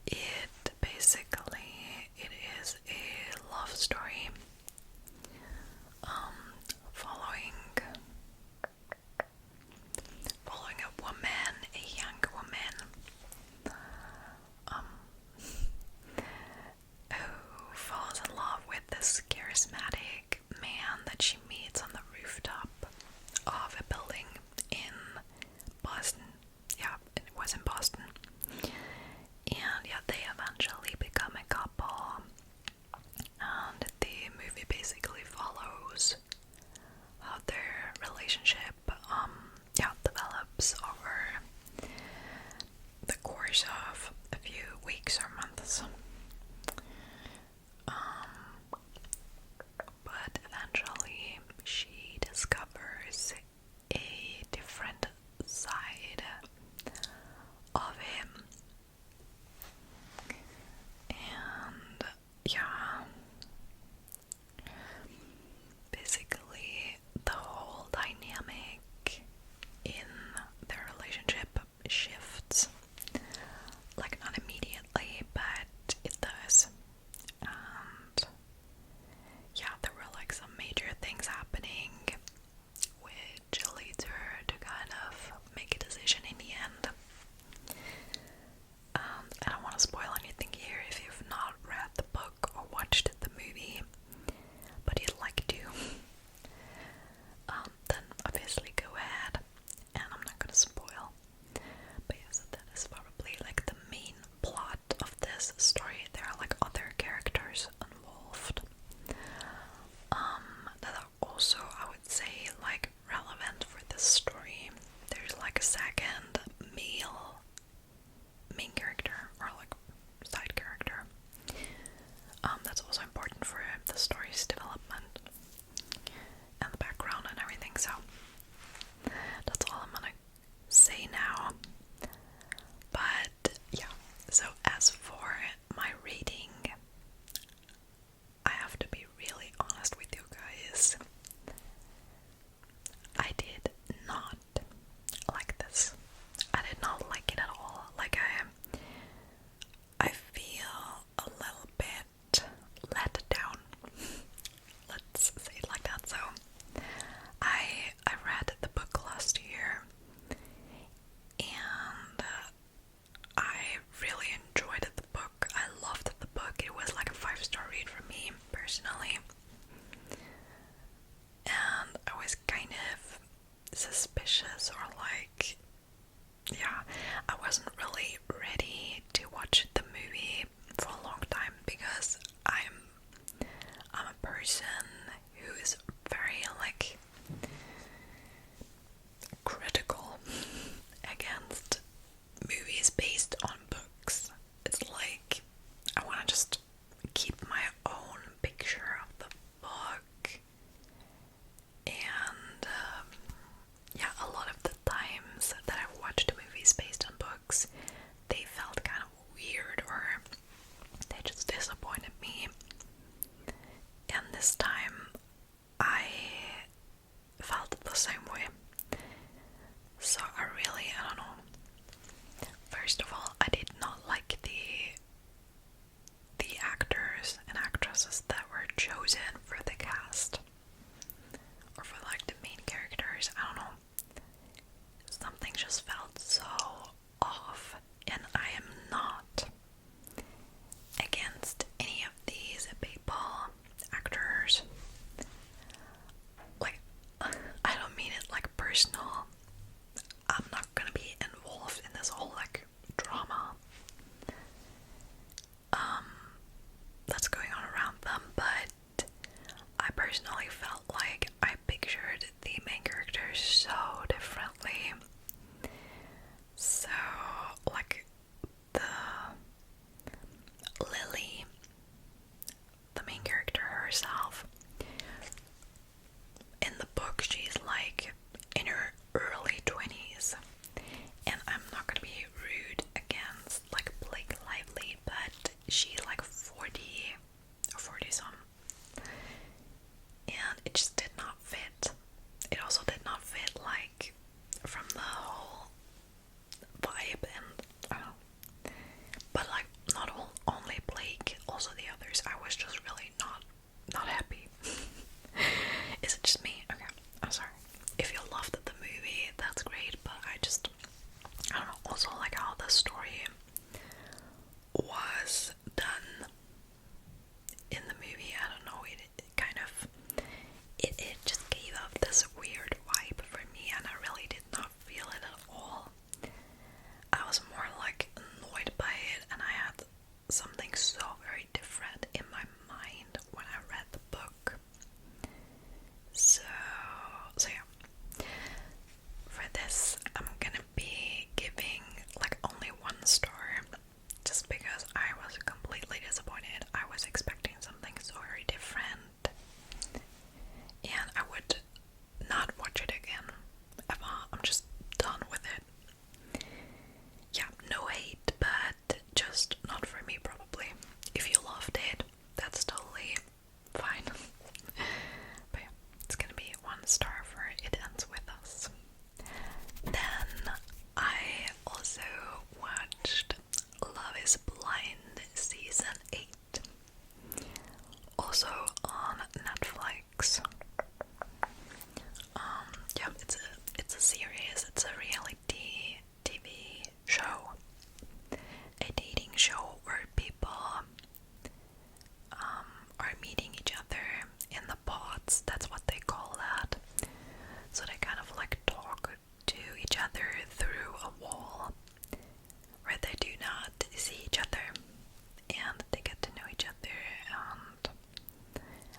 it is a love story following a woman, a young woman, who falls in love with this charismatic man that she meets on the rooftop of a building in Boston. Yeah, it was in Boston. And yeah, they eventually become a couple. And the movie basically follows how their relationship develops over the course of a few weeks or months. But eventually she discovers a different side of him. And yeah, basically the whole dynamic in their relationship shifts. Like, not immediately, but it does. And yeah, there were like some major things happening which leads her to kind of make a decision in the end. I don't want to spoil anything here if you've not read the book or watched the movie, but you'd like to. Then obviously go ahead, and I'm not gonna spoil. But yeah, so that is probably like the main plot of this story. There are like other characters involved that are also, I would say, like relevant for this story. There's like a second male main character, or like side character, that's also important for the story's development and the background and everything. So that's all I'm gonna say now. But yeah, so as for my rating, I have to be really honest with you guys. I did not like this. I did not like it at all. Like, I feel a little bit let down. Let's say it like that. So I read the book last year, and I really enjoyed the book. I loved the book. It was like a 5-star read for me personally. And I was kind of suspicious, or like, yeah, I wasn't really ready to watch the movie for a long time, because I'm a person who is very like critical against movies based on books. It's like I want to just keep my own picture of the book. And yeah, a lot of the times that I've watched movies based on books, they felt kind of weird, or they just disappointed me. And this time I felt the same way. So I don't know. First of all, I did not like the actors and actresses that were chosen for the cast, or for like the main characters. I don't know. Something just felt so off, and I am not against any of these people, actors. Like, I don't mean it like personal. I'm not gonna be involved in this whole like drama that's going on around them, but I personally felt like I pictured the main characters so differently. So, like, the Lily, the main character herself, in the book she's like in her early 20s, and I'm not gonna be rude against like Blake Lively, but she's like 40 or 40 some, and it just did not fit. It also did not fit like from the whole vibe, and but like not like so very different in my mind when I read the book. So yeah. For this, I'm gonna be giving like only 1 star, just because I was completely disappointed. I was expecting something so very different, and I would not watch it again ever. I'm just done with it. Yeah, no hate, but just not for me probably. If you loved it, that's totally fine. But yeah, it's gonna be 1 star for It Ends With Us. Then I also watched Love Is Blind Season 8, also on Netflix. Yeah, it's a series, it's a reality TV show, a dating show where people are meeting each other in the pods. That's what they call that. So they kind of like talk to each other through a wall where they do not see each other, and they get to know each other, and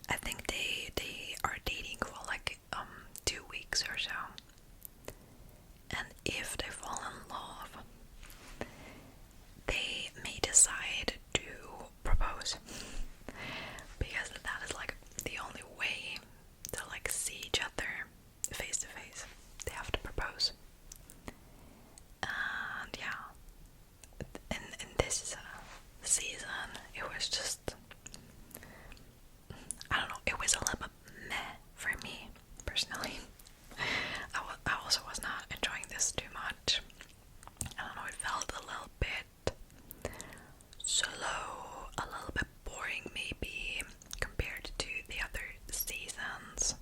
I think they are dating for like 2 weeks or so. And if they fall in love, they may decide to propose, because that is like the only way to like see each other face to face. They have to propose. And yeah, in this season, it was just, I don't know, it was a little bit meh for me personally. I also was not enjoying this too much. I don't know, it felt a little bit slow, a little bit boring maybe compared to the other seasons.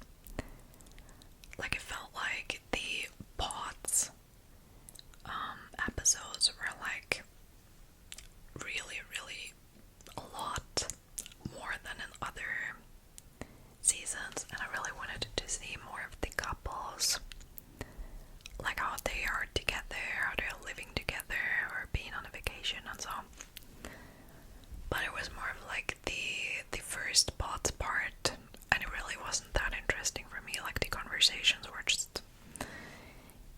Like, it felt like the pods episodes were like really, really a lot more than in other seasons, and I really wanted to see more of the couples, like how they are together, how they're living together, or being on a vacation and so on. But it was more of like the first pods part, and it really wasn't that interesting for me. Like, the conversations were just,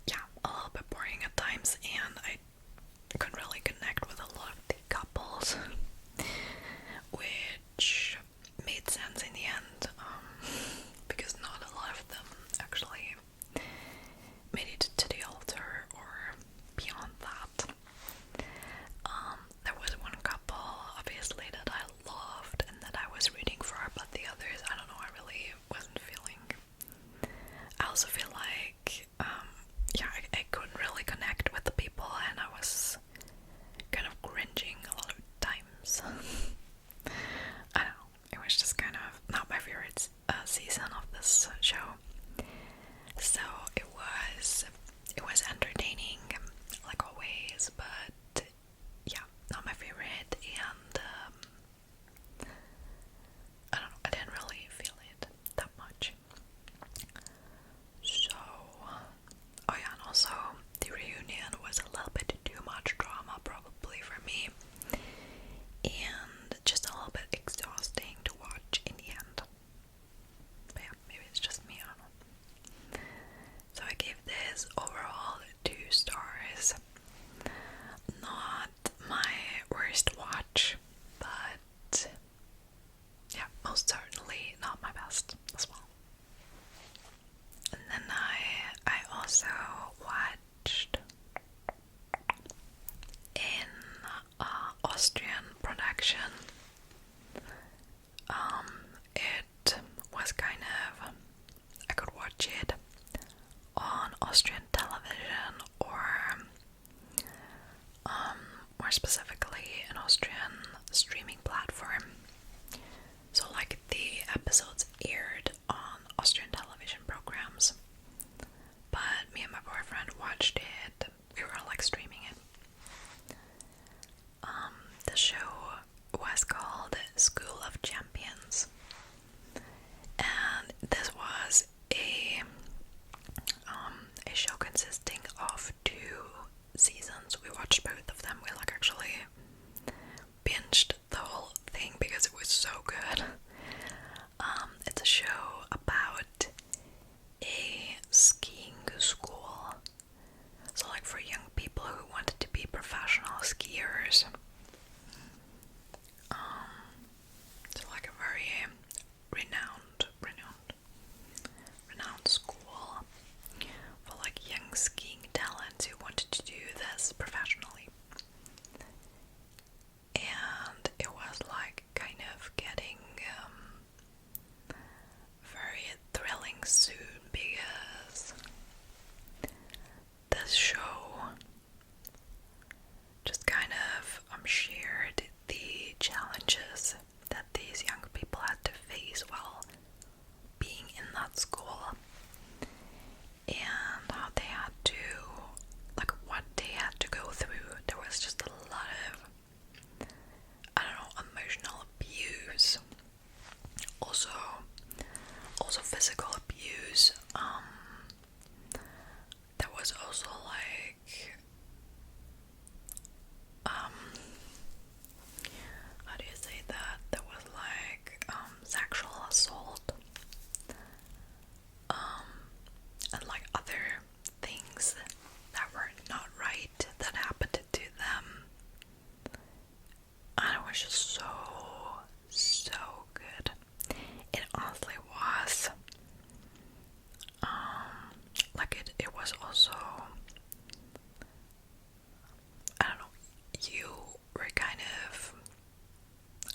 yeah, a little bit boring at times, and I couldn't really connect with a lot of the couples, which made sense in the end, because not a lot of them actually made it to the altar or beyond that. There was one couple, obviously, that I loved and that I was rooting for, but the others, I don't know, I really wasn't feeling. I also feel like, yeah, I couldn't really connect with the people, and I was kind of cringing a lot of times. I don't know, it was just kind of not my favorite season of this show. So it was entertaining, like always, but yeah, not my favorite, and I don't know, I didn't really feel it that much. So, oh yeah, and also the reunion was a little bit too much drama probably for me, and just a little bit exhausting to watch in the end. But yeah, maybe it's just me, I don't know. So I gave this overall 2 stars. Not my worst watch, but yeah, most certainly not my best as well. And then I also watched in Austrian production. It was kind of, I could watch it on Austrian television, or more specifically an Austrian streaming platform. So like, the episodes aired on Austrian television programs, but me and my boyfriend watched it. We were like streaming it. The show was called School of Champions, and this was a show consisting of 2 seasons. We watched both of them. We like actually binged the whole physical abuse. There was also like how do you say that? There was like sexual assault, and like other things that were not right that happened to them. And it was just so good. It honestly was. Like it was also, I don't know, you were kind of,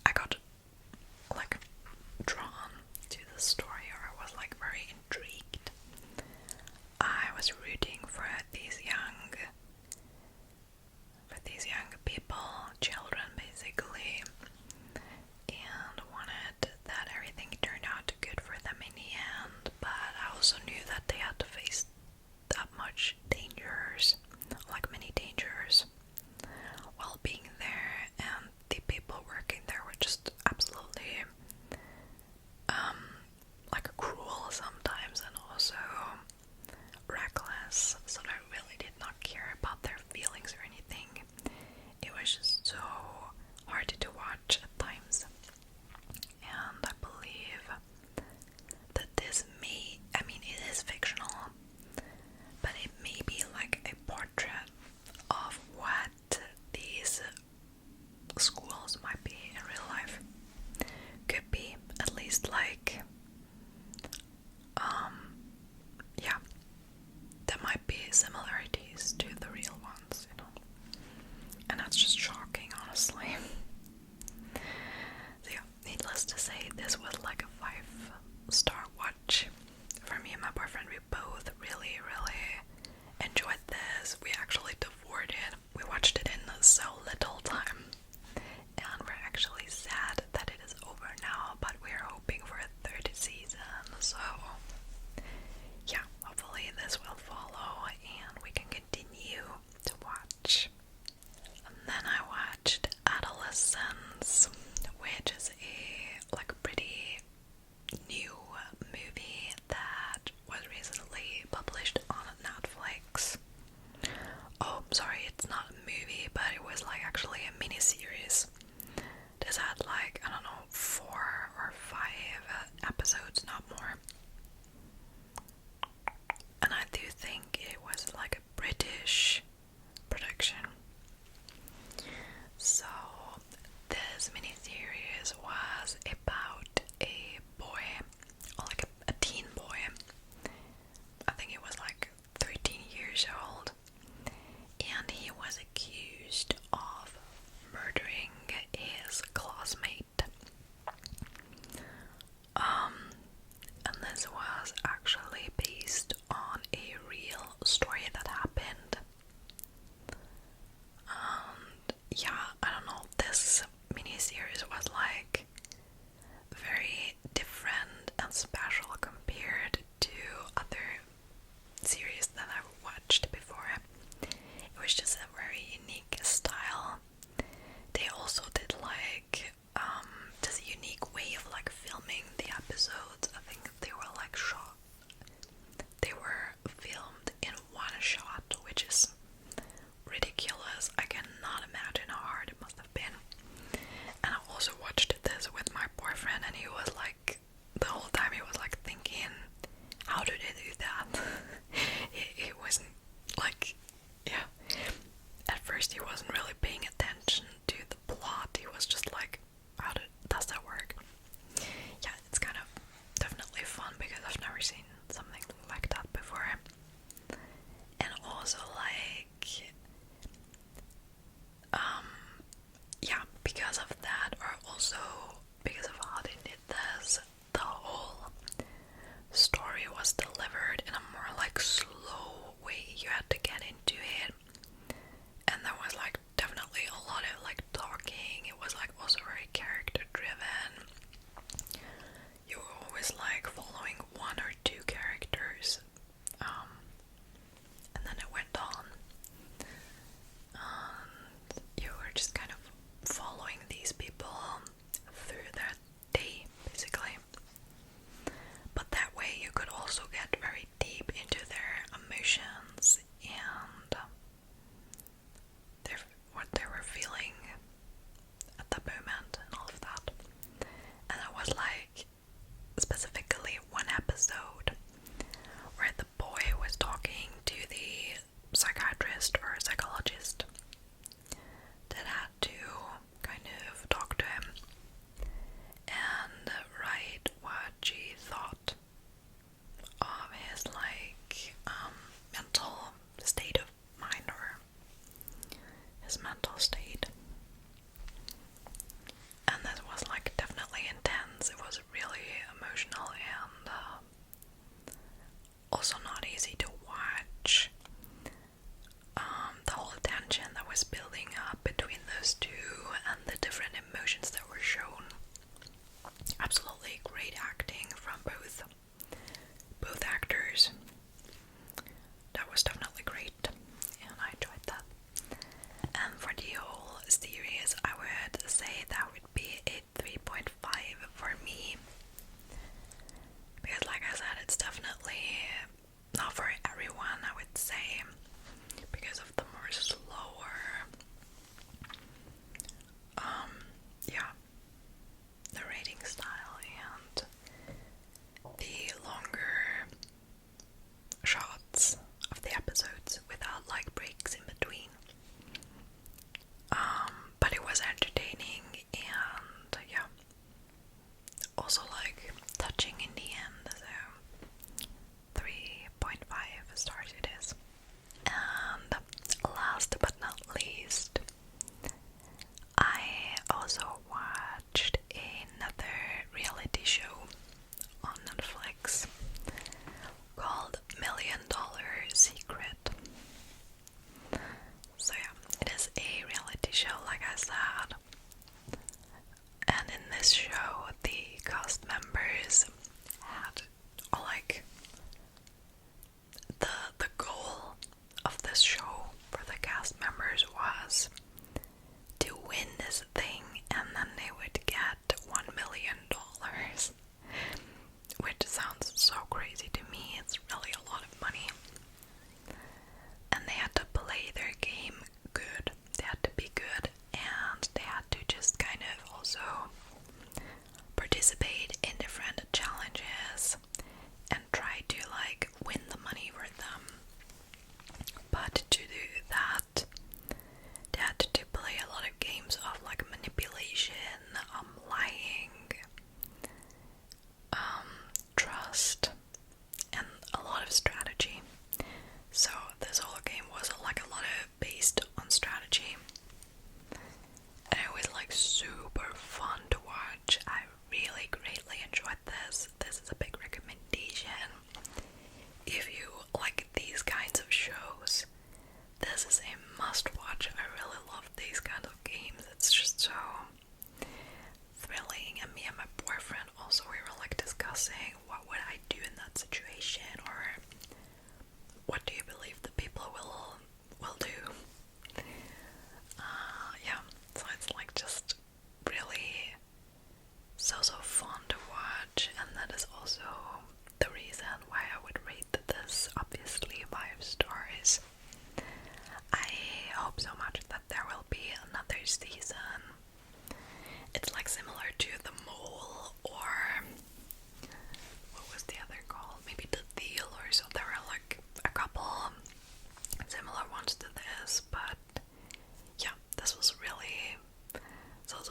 I got like drawn to the story, or I was like very intrigued. I was rooting for these young people, children basically, and wanted that everything turned out good for them in the end, but I also knew that they had to face that much dangers, like many dangers, while being there, and the people working there were just absolutely like cruel sometimes, and also reckless, so I really did not care about their feelings or anything. It was just so hard to watch at times, and I believe that this it is fictional, but it may be like a portrait of what these schools might be in real life. Could be, at least like, yeah, there might be similarities to the real ones, you know, and that's just shocking, honestly. So yeah, needless to say, this was like a 5-star watch for me and my boyfriend. We both really enjoyed this. We actually devoured it. We watched it in so little time, and we're actually sad that it is over now, but we're hoping for a 3rd season, so yeah, hopefully this will follow and we can continue to watch. And then I watched Adolescence, which is a like pretty new movie that was recently published on Netflix. Oh, sorry, it's not a movie, but it was like actually a mini-series. This had like, I don't know, 4 or 5 episodes, not more. And I do think it was like a British production. So this miniseries was about a boy, or like a teen boy. I think he was like 13 years old, and he was accused of murdering his classmate. And this was actually based on a real story that happened. And yeah, I don't know, this miniseries was like very different and special compared to other series that I've watched before. It was just a very unique style. They also did like this unique way of like filming the episodes. I think they were like they were filmed in one shot, which is ridiculous. I cannot imagine how hard it must have been. And I also watched this with my boyfriend, and he was like, the whole time he was like thinking, how do they do that? It wasn't like, yeah, at first he wasn't really paying attention to the plot. He was just like, does that work? Yeah, it's kind of definitely fun because I've never seen something like that before. And also like, yeah, because of that, or also because of how they did this, the whole story was delivered in a more like slow way. You had to get into it, and there was like definitely a lot of like talking. It was like also very character driven. You were always like following 1 or 2 characters, and then it went on, and you were just kind of following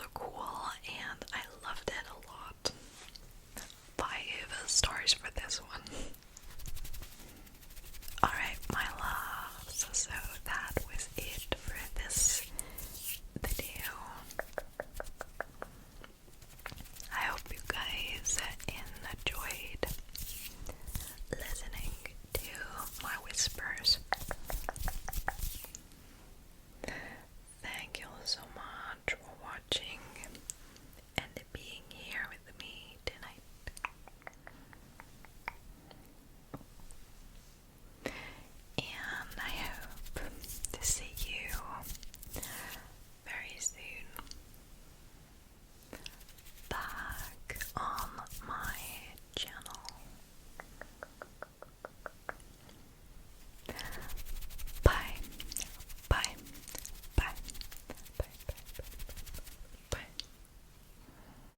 also cool, and I loved it a lot. 5 stars for this one. Alright, my loves, so that